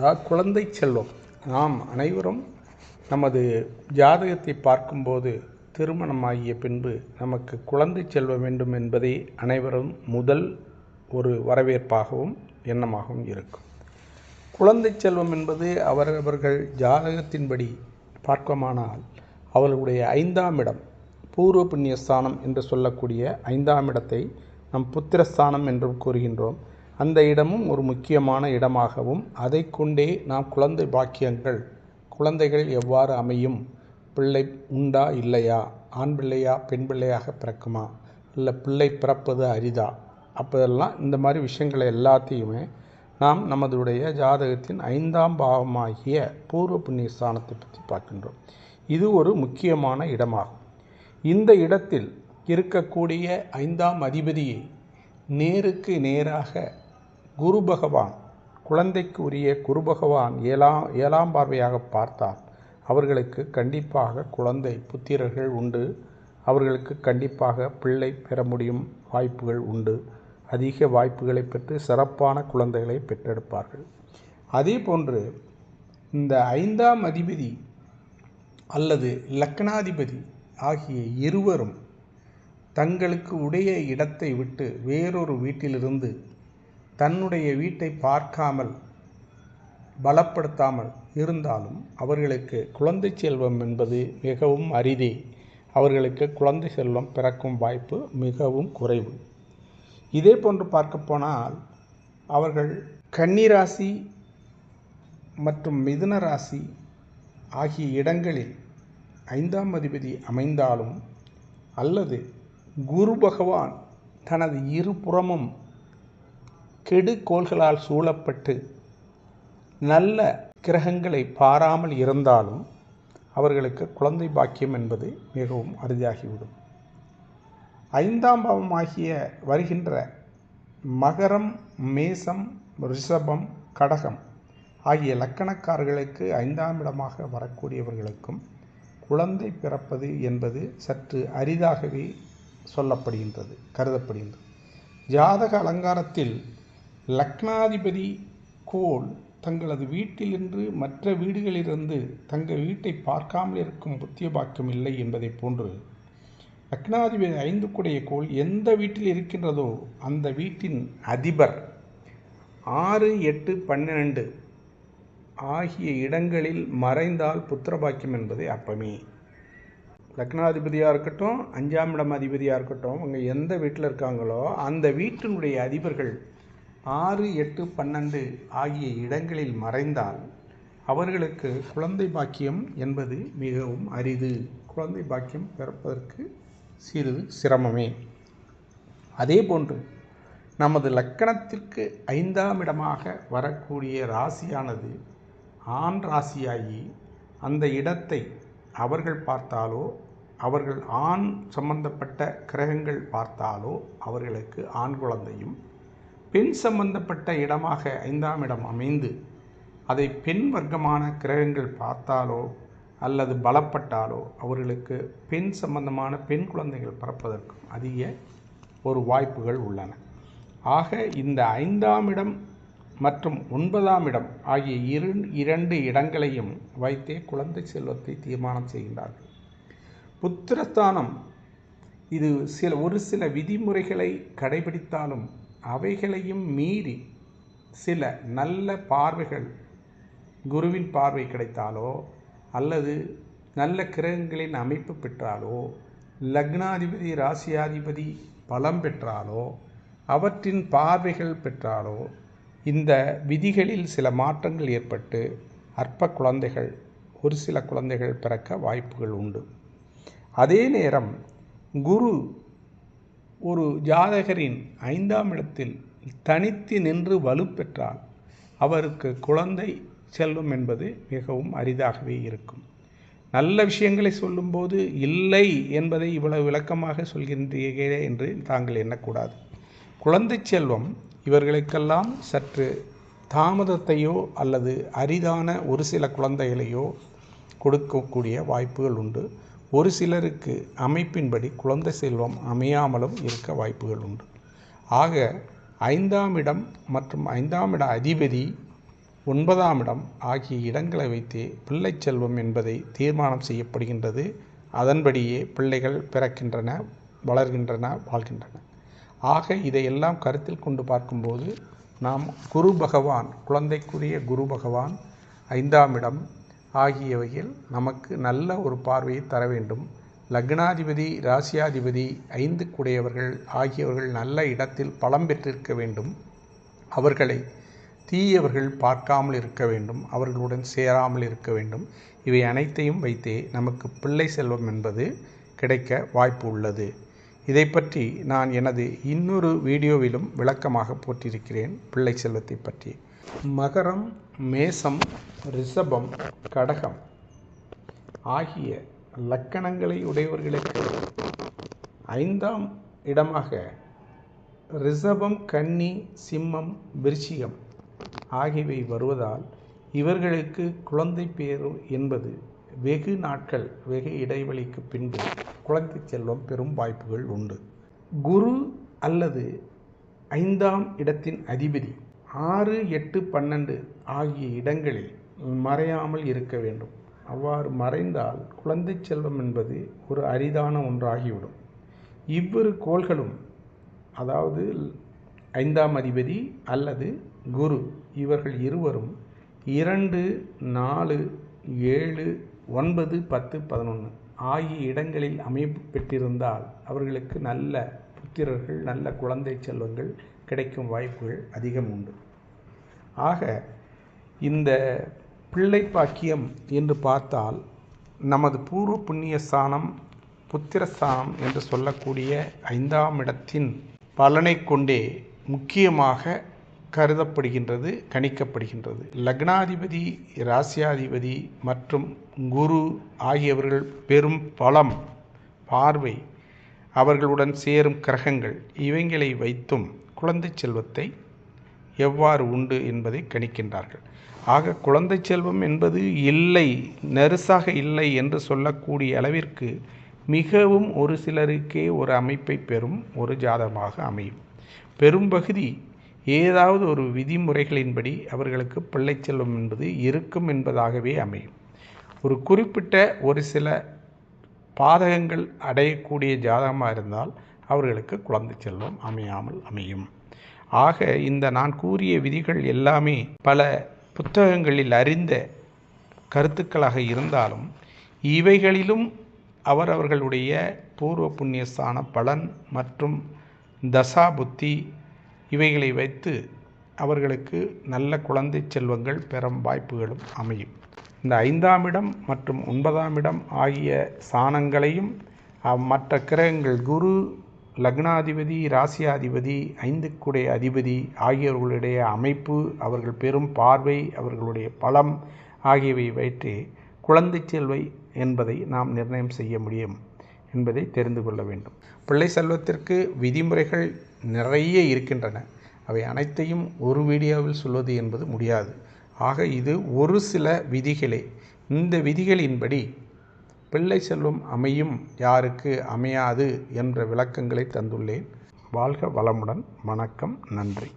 அதாவது குழந்தை செல்வம். நாம் அனைவரும் நமது ஜாதகத்தை பார்க்கும்போது திருமணமாகிய பின்பு நமக்கு குழந்தை செல்வம் வேண்டும் என்பதே அனைவரும் முதல் ஒரு வரவேற்பாகவும் எண்ணமாகவும் இருக்கும். குழந்தை செல்வம் என்பது அவரவர்கள் ஜாதகத்தின்படி பார்க்கமானால் அவர்களுடைய 5ஆம் இடம், பூர்வ புண்ணியஸ்தானம் என்று சொல்லக்கூடிய 5ஆம் இடத்தை நம் புத்திரஸ்தானம் என்றும் கூறுகின்றோம். அந்த இடமும் ஒரு முக்கியமான இடமாகவும் அதை கொண்டே நாம் குழந்தை பாக்கியங்கள், குழந்தைகள் எவ்வாறு அமையும், பிள்ளை உண்டா இல்லையா, ஆண் பிள்ளையா பெண் பிள்ளையாக பிறக்குமா, இல்லை பிள்ளை பிறப்பது அரிதா, அப்போதெல்லாம் இந்த மாதிரி விஷயங்களை எல்லாத்தையுமே நாம் நமதுடைய ஜாதகத்தின் 5ஆம் பாவமாகிய பூர்வ புண்ணியஸ்தானத்தை பற்றி பார்க்கின்றோம். இது ஒரு முக்கியமான இடமாகும். இந்த இடத்தில் இருக்கக்கூடிய 5ஆம் அதிபதியை நேருக்கு நேராக குரு பகவான், குழந்தைக்கு உரிய குரு பகவான் ஏழாம் பார்வையாக பார்த்தால் அவர்களுக்கு கண்டிப்பாக குழந்தை புத்திரர்கள் உண்டு. அவர்களுக்கு கண்டிப்பாக பிள்ளை பெற முடியும் வாய்ப்புகள் உண்டு. அதிக வாய்ப்புகளை பெற்று சிறப்பான குழந்தைகளை பெற்றெடுப்பார்கள். அதே போன்று இந்த 5ஆம் அதிபதி அல்லது லக்னாதிபதி ஆகிய இருவரும் தங்களுக்கு உடைய இடத்தை விட்டு வேறொரு வீட்டிலிருந்து தன்னுடைய வீட்டை பார்க்காமல் பலப்படுத்தாமல் இருந்தாலும் அவர்களுக்கு குழந்தை செல்வம் என்பது மிகவும் அரிதே. அவர்களுக்கு குழந்தை செல்வம் பிறக்கும் வாய்ப்பு மிகவும் குறைவு. இதே போன்று பார்க்க போனால் அவர்கள் கன்னிராசி மற்றும் மிதுன ராசி ஆகிய இடங்களில் 5ஆம் அதிபதி அமைந்தாலும் அல்லது குரு பகவான் தனது இருபுறமும் கெடு கோள்களால் சூழப்பட்டு நல்ல கிரகங்களை பாராமல் இருந்தாலும் அவர்களுக்கு குழந்தை பாக்கியம் என்பது மிகவும் அரிதாகிவிடும். 5ஆம் பாவமாகிய வருகின்ற மகரம், மேசம், ரிஷபம், கடகம் ஆகிய லக்கணக்காரர்களுக்கு 5ஆம் இடமாக வரக்கூடியவர்களுக்கும் குழந்தை பிறப்பது என்பது சற்று அரிதாகவே சொல்லப்படுகின்றது, கருதப்படுகின்றது. ஜாதக அலங்காரத்தில் லக்னாதிபதி கோள் தங்களது வீட்டிலிருந்து மற்ற வீடுகளிலிருந்து தங்கள் வீட்டை பார்க்காமல் இருக்கும் புத்திய பாக்கியம் இல்லை என்பதை போன்று லக்னாதிபதி 5 கூடிய கோள் எந்த வீட்டில் இருக்கின்றதோ அந்த வீட்டின் அதிபர் 6, 8, 12 ஆகிய இடங்களில் மறைந்தால் புத்திரபாக்கியம் என்பதை அப்பமே. லக்னாதிபதியாக இருக்கட்டும், 5ஆம் இடம் அதிபதியாக இருக்கட்டும், அவங்க எந்த வீட்டில் இருக்காங்களோ அந்த வீட்டினுடைய அதிபர்கள் 6, 8, 12 ஆகிய இடங்களில் மறைந்தால் அவர்களுக்கு குழந்தை பாக்கியம் என்பது மிகவும் அரிது. குழந்தை பாக்கியம் பிறப்பதற்கு சிறிது சிரமமே. அதே போன்று நமது லக்கணத்திற்கு 5ஆம் இடமாக வரக்கூடிய ராசியானது ஆண் ராசியாகி அந்த இடத்தை அவர்கள் பார்த்தாலோ, அவர்கள் ஆண் சம்பந்தப்பட்ட கிரகங்கள் பார்த்தாலோ அவர்களுக்கு ஆண் குழந்தையும், பெண் சம்பந்தப்பட்ட இடமாக 5ஆம் இடம் அமைந்து அதை பெண் வர்க்கமான கிரகங்கள் பார்த்தாலோ அல்லது பலப்பட்டாலோ அவர்களுக்கு பெண் சம்பந்தமான பெண் குழந்தைகள் பிறப்பதற்கும் அதிக ஒரு வாய்ப்புகள் உள்ளன. ஆக இந்த 5ஆம் இடம் மற்றும் 9ஆம் இடம் ஆகிய இரண்டு இடங்களையும் வைத்தே குழந்தை செல்வத்தை தீர்மானம் செய்கின்றார்கள். புத்திரஸ்தானம் இது ஒரு சில விதிமுறைகளை கடைபிடித்தாலும் அவைகளையும் மீறி சில நல்ல பார்வைகள், குருவின் பார்வை கிடைத்தாலோ அல்லது நல்ல கிரகங்களின் அமைப்பு பெற்றாலோ, லக்னாதிபதி ராசியாதிபதி பலம் பெற்றாலோ, அவற்றின் பார்வைகள் பெற்றாலோ இந்த விதிகளில் சில மாற்றங்கள் ஏற்பட்டு அற்ப குழந்தைகள், ஒரு சில குழந்தைகள் பிறக்க வாய்ப்புகள் உண்டு. அதே நேரம் குரு ஒரு ஜாதகரின் 5ஆம் இடத்தில் தனித்து நின்று வலுப்பெற்றால் அவருக்கு குழந்தை செல்வம் என்பது மிகவும் அரிதாகவே இருக்கும். நல்ல விஷயங்களை சொல்லும்போது இல்லை என்பதை இவ்வளவு விளக்கமாக சொல்கின்றீர்களே என்று தாங்கள் எண்ணக்கூடாது. குழந்தை செல்வம் இவர்களுக்கெல்லாம் சற்று தாமதத்தையோ அல்லது அரிதான ஒரு சில குழந்தைகளையோ கொடுக்கக்கூடிய வாய்ப்புகள் உண்டு. ஒரு சிலருக்கு அமைப்பின்படி குழந்தை செல்வம் அமையாமலும் இருக்க வாய்ப்புகள் உண்டு. ஆக 5ஆம் இடம் மற்றும் 5ஆம் இட அதிபதி 9ஆம் இடம் ஆகிய இடங்களை வைத்தே பிள்ளை செல்வம் என்பதை தீர்மானம் செய்யப்படுகின்றது. அதன்படியே பிள்ளைகள் பிறக்கின்றன, வளர்கின்றன, வாழ்கின்றன. ஆக இதையெல்லாம் கருத்தில் கொண்டு பார்க்கும்போது நாம் குரு பகவான், குழந்தைக்குரிய குரு பகவான் 5ஆம் இடம் ஆகியவையில் நமக்கு நல்ல ஒரு பார்வையை தர வேண்டும். லக்னாதிபதி, ராசியாதிபதி, 5க்குடையவர்கள் ஆகியவர்கள் நல்ல இடத்தில் பலம் பெற்றிருக்க வேண்டும். அவர்களை தீயவர்கள் பார்க்காமல் இருக்க வேண்டும், அவர்களுடன் சேராமல் இருக்க வேண்டும். இவை அனைத்தையும் வைத்தே நமக்கு பிள்ளை செல்வம் என்பது கிடைக்க வாய்ப்பு உள்ளது. இதை பற்றி நான் எனது இன்னொரு வீடியோவிலும் விளக்கமாக போட்டிருக்கிறேன். பிள்ளை செல்வத்தை பற்றி மகரம், மேசம், ரிஷபம், கடகம் ஆகிய லக்கணங்களை உடையவர்களுக்கு 5ஆம் இடமாக ரிஷபம், கன்னி, சிம்மம், விருச்சிகம் ஆகியவை வருவதால் இவர்களுக்கு குழந்தை பேறு என்பது வெகு நாட்கள், வெகு இடைவெளிக்கு பின்பு குழந்தை செல்வம் பெறும் வாய்ப்புகள் உண்டு. குரு அல்லது 5ஆம் இடத்தின் அதிபதி 6, 8, 12 ஆகிய இடங்களில் மறையாமல் இருக்க வேண்டும். அவ்வாறு மறைந்தால் குழந்தை செல்வம் என்பது ஒரு அரிதான ஒன்றாகிவிடும். இவ்விரு கோள்களும், அதாவது 5ஆம் அதிபதி அல்லது குரு, இவர்கள் இருவரும் 2, 4, 7, 9, 10, 11 ஆகிய இடங்களில் அமைப்பு பெற்றிருந்தால் அவர்களுக்கு நல்ல புத்திரர்கள், நல்ல குழந்தை செல்வங்கள் கிடைக்கும் வாய்ப்புகள் அதிகம் உண்டு. ஆக இந்த பிள்ளை பாக்கியம் என்று பார்த்தால் நமது பூர்வ புண்ணிய ஸ்தானம், புத்திரஸ்தானம் என்று சொல்லக்கூடிய 5ஆம் இடத்தின் பலனை கொண்டே முக்கியமாக கருதப்படுகின்றது, கணிக்கப்படுகின்றது. லக்னாதிபதி, ராசியாதிபதி மற்றும் குரு ஆகியவர்கள் பெரும் பலம், பார்வை, அவர்களுடன் சேரும் கிரகங்கள் இவைகளை வைத்தும் குழந்தை செல்வத்தை எவ்வாறு உண்டு என்பதை கணிக்கின்றார்கள். ஆக குழந்தை செல்வம் என்பது இல்லை, நெருசாக இல்லை என்று சொல்லக்கூடிய அளவிற்கு மிகவும் ஒரு சிலருக்கே ஒரு அமைப்பை பெறும் ஒரு ஜாதகமாக அமையும். பெரும்பகுதி ஏதாவது ஒரு விதிமுறைகளின்படி அவர்களுக்கு பிள்ளை செல்வம் என்பது இருக்கும் என்பதாகவே அமையும். ஒரு குறிப்பிட்ட ஒரு சில பாதகங்கள் அடையக்கூடிய ஜாதகமாக இருந்தால் அவர்களுக்கு குழந்தை செல்வம் அமையாமல் அமையும். ஆக இந்த நான் கூறிய விதிகள் எல்லாமே பல புத்தகங்களில் அறிந்த கருத்துக்களாக இருந்தாலும் இவைகளிலும் அவரவர்களுடைய பூர்வ புண்ணியஸ்தான பலன் மற்றும் தசா புத்தி இவைகளை வைத்து அவர்களுக்கு நல்ல குழந்தை செல்வங்கள் பெறும் வாய்ப்புகளும் அமையும். இந்த 5ஆம் இடம் மற்றும் 9ஆம் இடம் ஆகிய ஸ்தானங்களையும் மற்ற கிரகங்கள் குரு, லக்னாதிபதி, ராசியாதிபதி, 5க்குடைய அதிபதி ஆகியவர்களுடைய அமைப்பு, அவர்கள் பெரும் பார்வை, அவர்களுடைய பலம் ஆகியவை வைத்து குழந்தை செல்வை என்பதை நாம் நிர்ணயம் செய்ய முடியும் என்பதை தெரிந்து கொள்ள வேண்டும். பிள்ளை செல்வத்திற்கு விதிமுறைகள் நிறைய இருக்கின்றன. அவை அனைத்தையும் ஒரு வீடியோவில் சொல்வது என்பது முடியாது. ஆக இது ஒரு சில விதிகளே. இந்த விதிகளின்படி பிள்ளை செல்வம் அமையும், யாருக்கு அமையாது என்ற விளக்கங்களை தந்துள்ளேன். வாழ்க வளமுடன். வணக்கம். நன்றி.